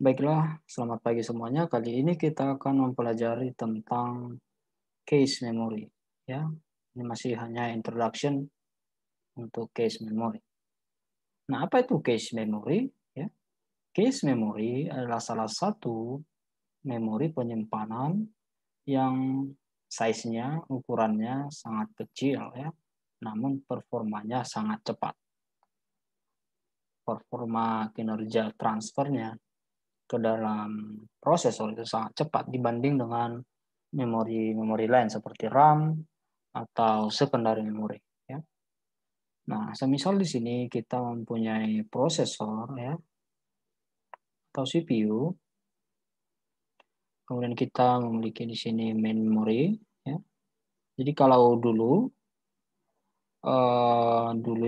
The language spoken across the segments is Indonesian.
Baiklah, selamat pagi semuanya. Kali ini kita akan mempelajari tentang case memory. Ya, ini masih hanya introduction untuk case memory. Nah, apa itu case memory? Ya, case memory adalah salah satu memori penyimpanan yang size-nya, ukurannya sangat kecil ya, namun performanya sangat cepat. Performa kinerja transfernya ke dalam prosesor itu sangat cepat dibanding dengan memori-memori lain seperti RAM atau secondary memory ya. Nah, semisal di sini kita mempunyai prosesor ya atau CPU, kemudian kita memiliki di sini main memory ya. Jadi kalau dulu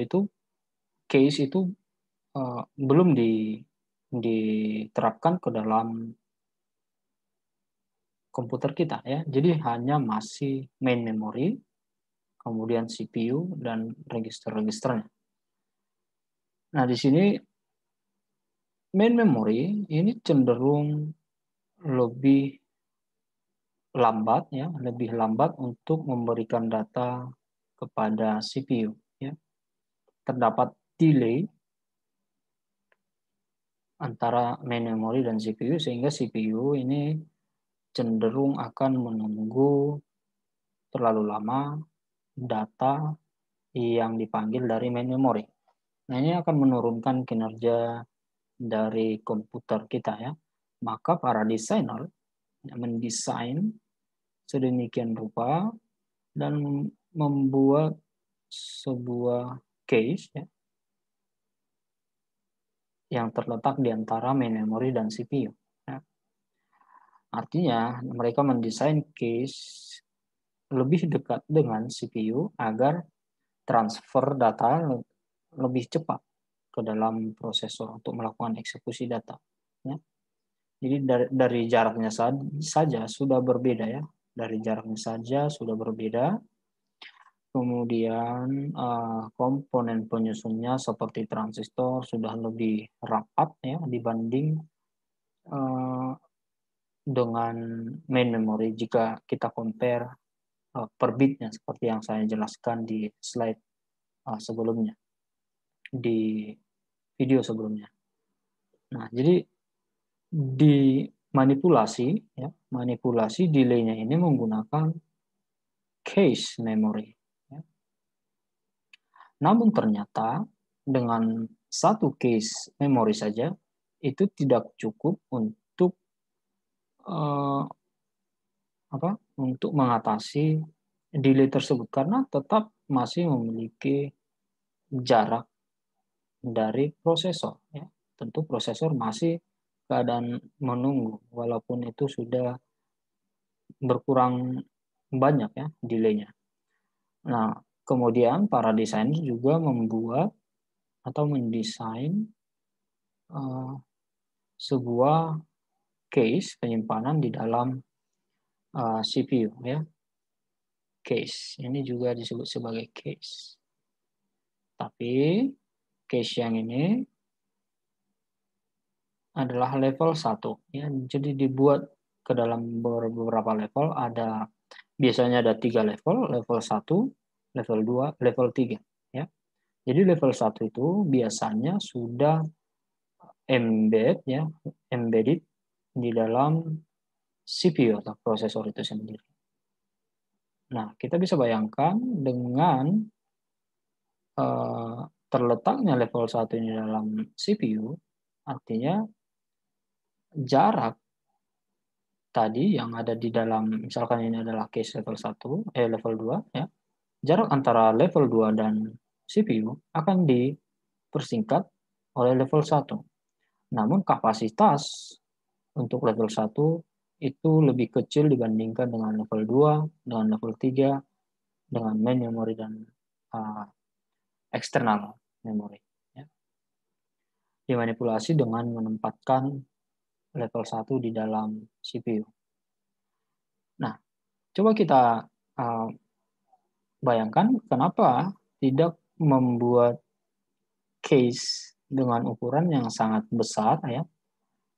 itu case itu belum diterapkan ke dalam komputer kita ya. Jadi hanya masih main memory, kemudian CPU dan register-registernya. Nah, di sini main memory ini cenderung lebih lambat ya, lebih lambat untuk memberikan data kepada CPU ya. Terdapat delay antara main memory dan CPU sehingga CPU ini cenderung akan menunggu terlalu lama data yang dipanggil dari main memory. Nah, ini akan menurunkan kinerja dari komputer kita ya. Maka para desainer mendesain sedemikian rupa dan membuat sebuah case ya, yang terletak di antara main memory dan CPU. Ya. Artinya mereka mendesain case lebih dekat dengan CPU agar transfer data lebih cepat ke dalam prosesor untuk melakukan eksekusi data. Ya. Jadi dari jaraknya saja sudah berbeda ya. Dari jaraknya saja sudah berbeda. Kemudian komponen penyusunnya seperti transistor sudah lebih rapat ya dibanding uh, dengan main memory jika kita compare per bitnya seperti yang saya jelaskan di slide sebelumnya, di video sebelumnya. Nah, jadi dimanipulasi ya, manipulasi delay-nya ini menggunakan cache memory. Ya. Namun ternyata dengan satu case memory saja itu tidak cukup untuk uh, untuk mengatasi delay tersebut karena tetap masih memiliki jarak dari prosesor. Ya. Tentu prosesor masih keadaan menunggu walaupun itu sudah berkurang banyak ya delay-nya. Nah, kemudian para desainer juga membuat atau mendesain uh, sebuah case penyimpanan di dalam CPU ya. Case ini juga disebut sebagai case. Tapi case yang ini adalah level 1 ya. Jadi dibuat ke dalam beberapa level, ada biasanya ada 3 level, level 1, level 2, level 3 ya. Jadi level 1 itu biasanya sudah embedded di dalam CPU atau prosesor itu sendiri. Nah, kita bisa bayangkan dengan terletaknya level 1 ini dalam CPU, artinya jarak tadi yang ada di dalam, misalkan ini adalah case level 1, level 2 ya. Jarak antara level 2 dan CPU akan dipersingkat oleh level 1. Namun kapasitas untuk level 1 itu lebih kecil dibandingkan dengan level 2, dengan level 3, dengan main memory dan uh, eksternal memory. Ya. Dimanipulasi dengan menempatkan level 1 di dalam CPU. Nah, coba kita uh, bayangkan kenapa tidak membuat case dengan ukuran yang sangat besar ya,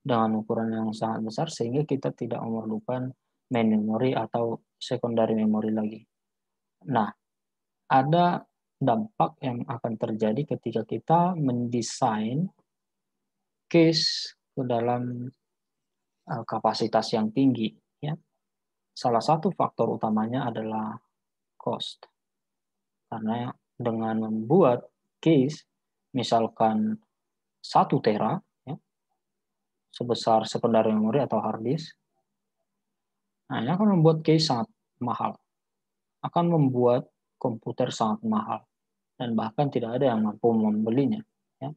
dengan ukuran yang sangat besar sehingga kita tidak memerlukan main memory atau secondary memory lagi. Nah, ada dampak yang akan terjadi ketika kita mendesain case ke dalam kapasitas yang tinggi, ya. Salah satu faktor utamanya adalah cost. Karena dengan membuat case misalkan 1 tera, ya, sebesar secondary memory atau hard disk, nah ini akan membuat case sangat mahal, akan membuat komputer sangat mahal, dan bahkan tidak ada yang mampu membelinya. Ya.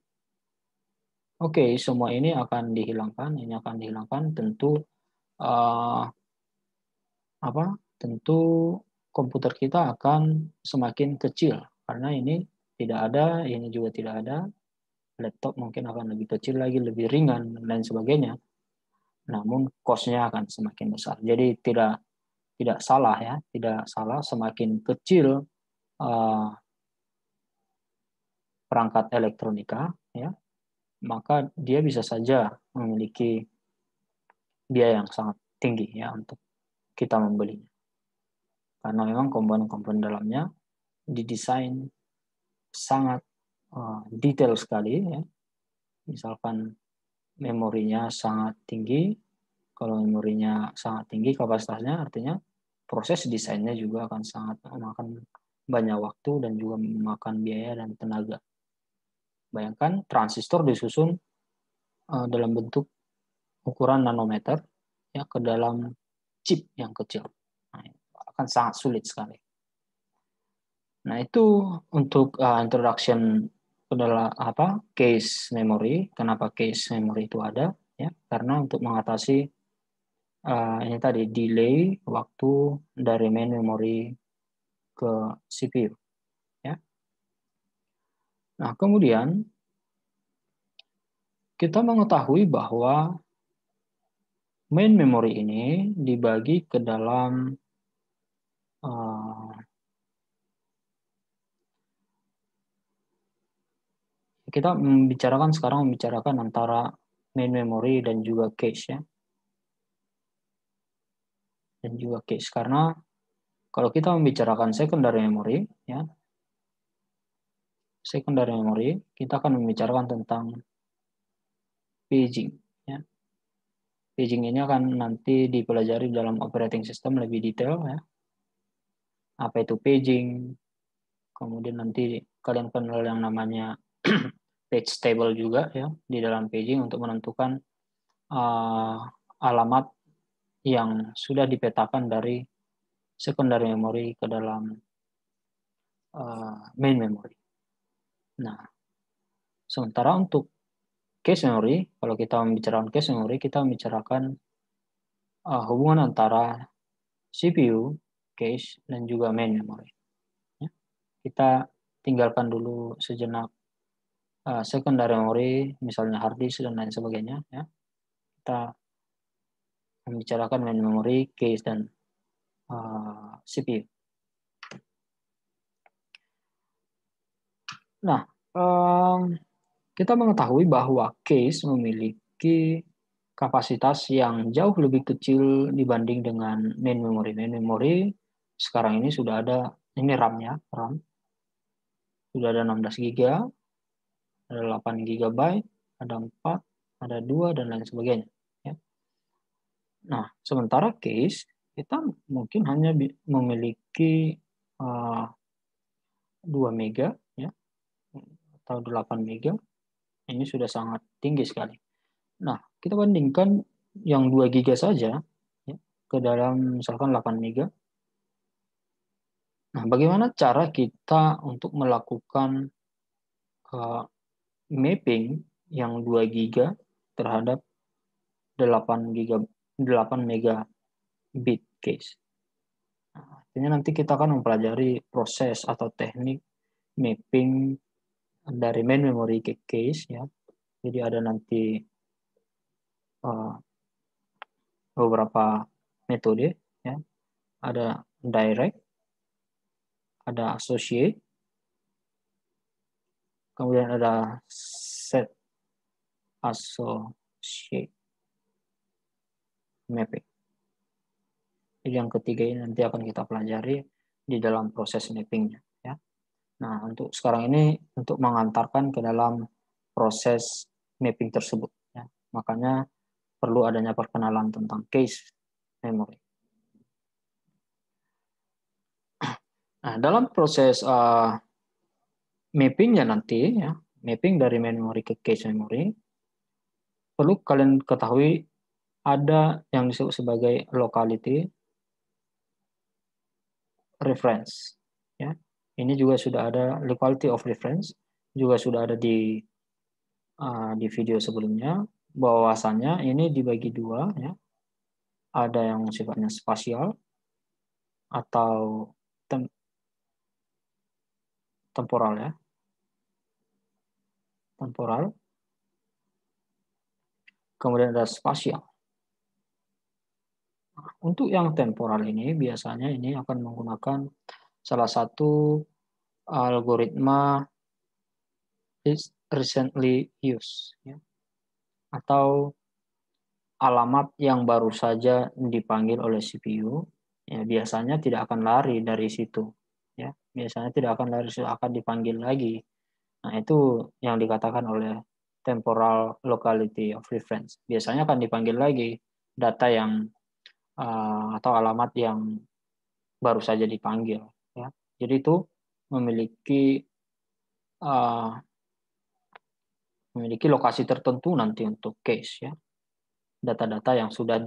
Oke, semua ini akan dihilangkan tentu uh, tentu komputer kita akan semakin kecil karena ini tidak ada, ini juga tidak ada. Laptop mungkin akan lebih kecil lagi, lebih ringan dan lain sebagainya. Namun cost-nya akan semakin besar. Jadi tidak salah ya, tidak salah semakin kecil uh, perangkat elektronika ya, maka dia bisa saja memiliki biaya yang sangat tinggi ya untuk kita membelinya. Karena memang komponen-komponen dalamnya didesain sangat detail sekali ya. Misalkan memorinya sangat tinggi, kalau memorinya sangat tinggi kapasitasnya artinya proses desainnya juga akan sangat memakan banyak waktu dan juga memakan biaya dan tenaga. Bayangkan transistor disusun dalam bentuk ukuran nanometer ya ke dalam chip yang kecil. Nah, akan sangat sulit sekali. Nah, itu untuk introduction adalah case memory. Kenapa case memory itu ada? Ya, karena untuk mengatasi ini tadi delay waktu dari main memory ke CPU. Ya. Nah, kemudian kita mengetahui bahwa main memory ini dibagi ke dalam kita membicarakan antara main memory dan juga cache ya. Dan juga cache karena kalau kita membicarakan secondary memory ya. Secondary memory kita akan membicarakan tentang paging ya. Paging ini akan nanti dipelajari dalam operating system lebih detail ya. Apa itu paging? Kemudian nanti kalian kenal yang namanya page table juga ya di dalam paging untuk menentukan alamat yang sudah dipetakan dari secondary memory ke dalam main memory. Nah, sementara untuk cache memory, kalau kita membicarakan cache memory, kita membicarakan hubungan antara CPU, cache, dan juga main memory. Ya. Kita tinggalkan dulu sejenak secondary memory, misalnya hard disk dan lain sebagainya. Ya. Kita membicarakan main memory, cache, dan CPU. Nah, kita mengetahui bahwa cache memiliki kapasitas yang jauh lebih kecil dibanding dengan main memory. Main memory sekarang ini sudah ada, ini RAM-nya, RAM. Sudah ada 16 GB, ada 8 GB, ada 4, ada 2, dan lain sebagainya. Ya. Nah, sementara cache, kita mungkin hanya memiliki 2 mega, ya, atau 8 mega. Ini sudah sangat tinggi sekali. Nah, kita bandingkan yang 2 giga saja ya, ke dalam misalkan 8 mega. Nah, bagaimana cara kita untuk melakukan mapping yang 2 giga terhadap 8 mega bit case. Nah, artinya nanti kita akan mempelajari proses atau teknik mapping dari main memory ke case ya. Jadi ada nanti beberapa metode ya. Ada direct, ada associate, kemudian ada set associate. mapping. Jadi yang ketiga ini nanti akan kita pelajari di dalam proses mappingnya. Ya. Nah, untuk sekarang ini untuk mengantarkan ke dalam proses mapping tersebut. Ya. Makanya perlu adanya perkenalan tentang case memory. Nah, dalam proses mappingnya nanti, ya, mapping dari memori ke case memory, perlu kalian ketahui ada yang disebut sebagai locality reference. Ya. Ini juga sudah ada locality of reference, juga sudah ada di video sebelumnya, bahwasannya ini dibagi dua, ya. Ada yang sifatnya spasial atau temporal, ya, temporal. Kemudian ada spasial. Untuk yang temporal ini biasanya ini akan menggunakan salah satu algoritma is recently used, ya, atau alamat yang baru saja dipanggil oleh CPU, ya, biasanya tidak akan lari dari situ, ya, biasanya tidak akan lari, akan dipanggil lagi. Nah, itu yang dikatakan oleh temporal locality of reference. Biasanya akan dipanggil lagi data yang atau alamat yang baru saja dipanggil. Ya. Jadi itu memiliki lokasi tertentu nanti untuk case, ya. Data-data yang sudah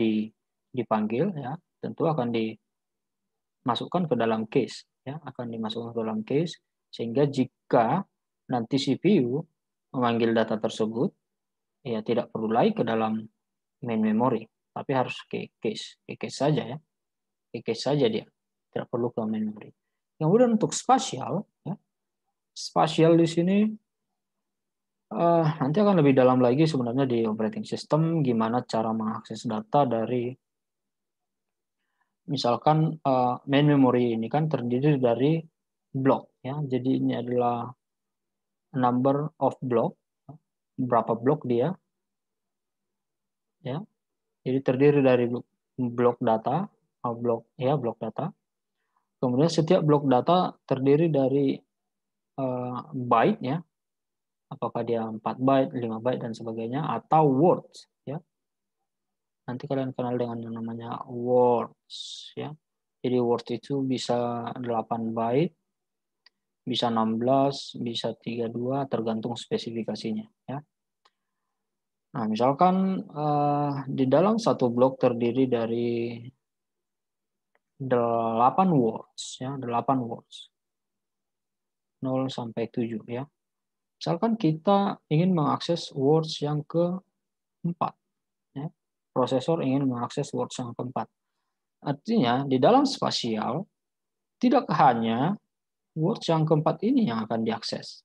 dipanggil, ya, tentu akan dimasukkan ke dalam case, ya, akan dimasukkan ke dalam case sehingga jika nanti CPU memanggil data tersebut, ya tidak perlu lagi ke dalam main memory, tapi harus ke case saja, ya, ke case saja dia, tidak perlu ke main memory. Kemudian untuk spasial, ya, spasial di sini nanti akan lebih dalam lagi sebenarnya di operating system, gimana cara mengakses data dari, misalkan main memory ini kan terdiri dari blok, ya, jadi ini adalah number of block, berapa blok dia, ya, jadi terdiri dari blok data, blok data. Kemudian setiap blok data terdiri dari byte, ya, apakah dia 4 byte, 5 byte dan sebagainya, atau words, ya. Nanti kalian kenal dengan yang namanya words, ya. Jadi words itu bisa 8 byte, bisa 16, bisa 32, tergantung spesifikasinya, ya. Nah, misalkan di dalam satu blok terdiri dari 8 words, ya, 8 words. 0 sampai 7, ya. Misalkan kita ingin mengakses words yang keempat, ya. Prosesor ingin mengakses words yang keempat. Artinya, di dalam spasial, tidak hanya words yang keempat ini yang akan diakses,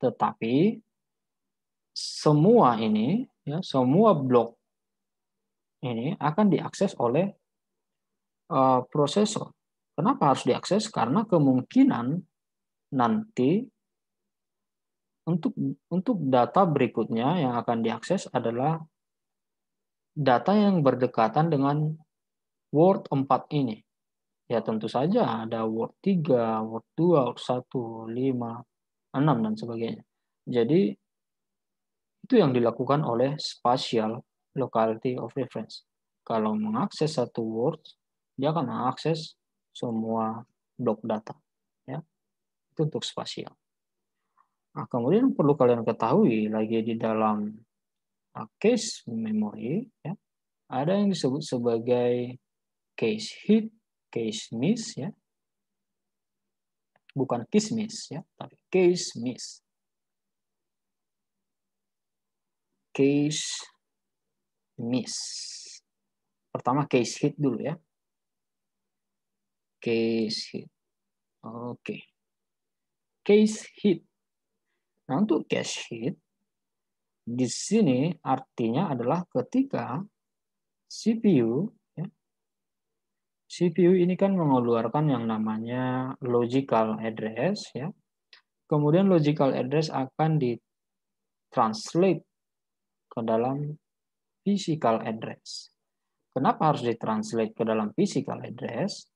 tetapi semua ini, ya, semua blok ini akan diakses oleh prosesor. Kenapa harus diakses? Karena kemungkinan nanti untuk data berikutnya yang akan diakses adalah data yang berdekatan dengan word 4 ini. Ya tentu saja ada word 3, word 2, word 1, 5, 6, dan sebagainya. Jadi itu yang dilakukan oleh spatial locality of reference. Kalau mengakses satu word, dia akan mengakses semua blok data. Ya, itu untuk spasial. Nah, kemudian perlu kalian ketahui lagi di dalam case memory, ya, ada yang disebut sebagai case hit, case miss, ya. Bukan case miss, ya, tapi case miss. Case miss. Pertama case hit dulu, ya. Case hit. Oke. Case hit. Nah, untuk case hit di sini artinya adalah ketika CPU, ya, CPU ini kan mengeluarkan yang namanya logical address, ya. Kemudian logical address akan ditranslate ke dalam physical address. Kenapa harus ditranslate ke dalam physical address?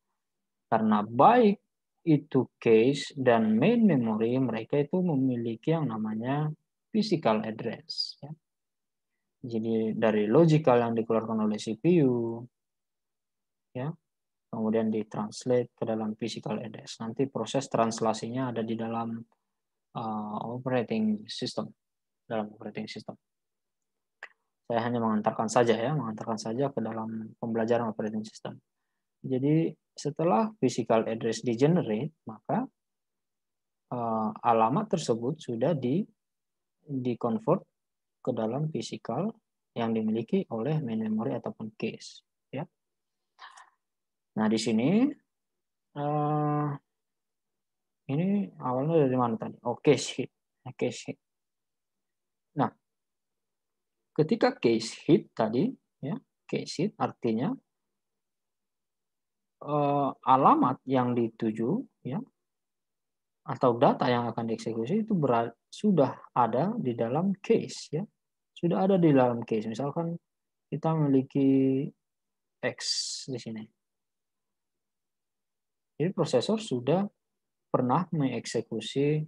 Karena baik itu cache dan main memory, mereka itu memiliki yang namanya physical address. Ya. Jadi dari logical yang dikeluarkan oleh CPU, ya, kemudian ditranslate ke dalam physical address. Nanti proses translasinya ada di dalam operating system, dalam operating system. Saya hanya mengantarkan saja ke dalam pembelajaran operating system. Jadi setelah physical address di-generate, maka alamat tersebut sudah di-convert ke dalam physical yang dimiliki oleh main memory ataupun cache. Ya. Nah di sini ini awalnya dari mana tadi? Oh, cache hit. Cache hit. Nah, ketika cache hit tadi, ya, cache hit artinya alamat yang dituju, ya, atau data yang akan dieksekusi itu sudah ada di dalam cache, ya, sudah ada di dalam cache. Misalkan kita memiliki X di sini, jadi prosesor sudah pernah mengeksekusi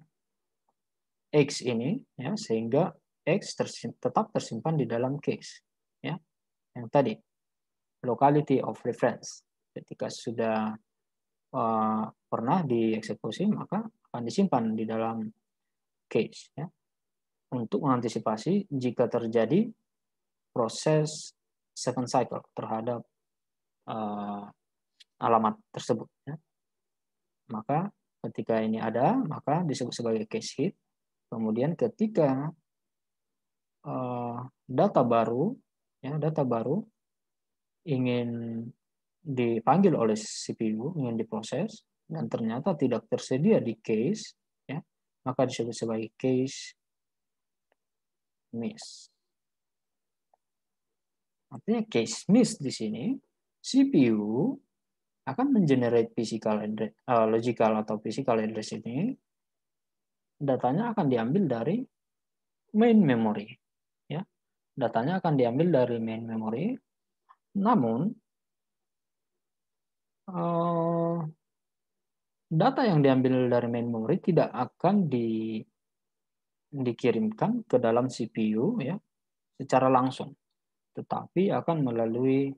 X ini, ya, sehingga X tetap tersimpan di dalam cache, ya, yang tadi locality of reference. Ketika sudah pernah dieksekusi, maka akan disimpan di dalam cache, ya, untuk mengantisipasi jika terjadi proses second cycle terhadap alamat tersebut. Ya. Maka ketika ini ada, maka disebut sebagai cache hit. Kemudian ketika data baru ingin dipanggil oleh CPU, ingin diproses, dan ternyata tidak tersedia di cache, ya, maka disebut sebagai cache miss. Artinya cache miss di sini, CPU akan mengenerate physical address, logical atau physical address ini, datanya akan diambil dari main memory. Ya. Datanya akan diambil dari main memory, namun data yang diambil dari main memory tidak akan dikirimkan ke dalam CPU, ya, secara langsung, tetapi akan melalui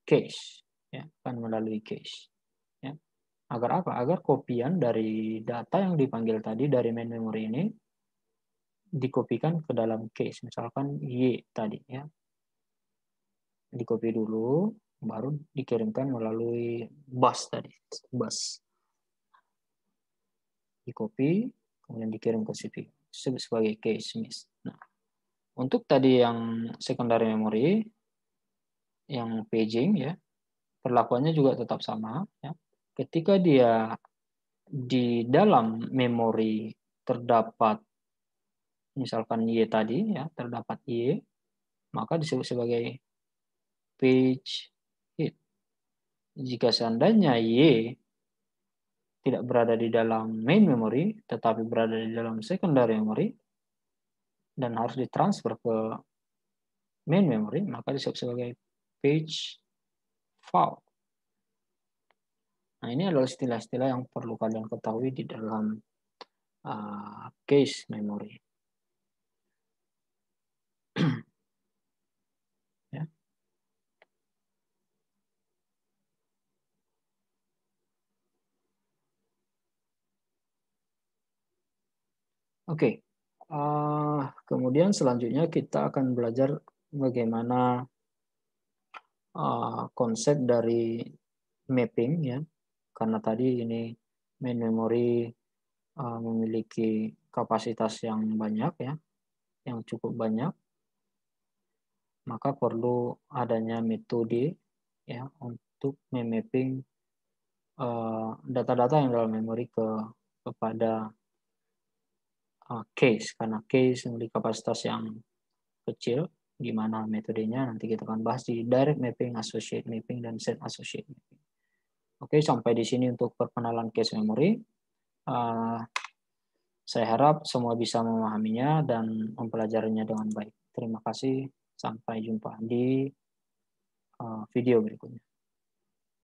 cache, ya, akan melalui cache. Ya. Agar apa? Agar kopian dari data yang dipanggil tadi dari main memory ini dikopikan ke dalam cache, misalkan Y tadi, ya. Dikopi dulu, baru dikirimkan melalui bus tadi, bus. Dikopi, kemudian dikirim ke CPU sebagai cache miss. Nah, untuk tadi yang secondary memory, yang paging, ya, perlakuannya juga tetap sama. Ya. Ketika dia di dalam memori terdapat misalkan Y tadi, ya, terdapat Y, maka disebut sebagai page hit. Jika seandainya Y tidak berada di dalam main memory, tetapi berada di dalam secondary memory, dan harus ditransfer ke main memory, maka disebut sebagai page fault. Nah, ini adalah istilah-istilah yang perlu kalian ketahui di dalam cache memory. Ya. Oke, kemudian selanjutnya kita akan belajar bagaimana konsep dari mapping, ya, karena tadi ini main memory memiliki kapasitas yang banyak, ya, yang cukup banyak, maka perlu adanya metode, ya, untuk memapping data-data yang dalam memori kepada case, karena case memiliki kapasitas yang kecil. Gimana metodenya nanti kita akan bahas di direct mapping, associate mapping, dan set associate mapping. Oke, sampai di sini untuk perkenalan case memory. Saya harap semua bisa memahaminya dan mempelajarinya dengan baik. Terima kasih, sampai jumpa di video berikutnya.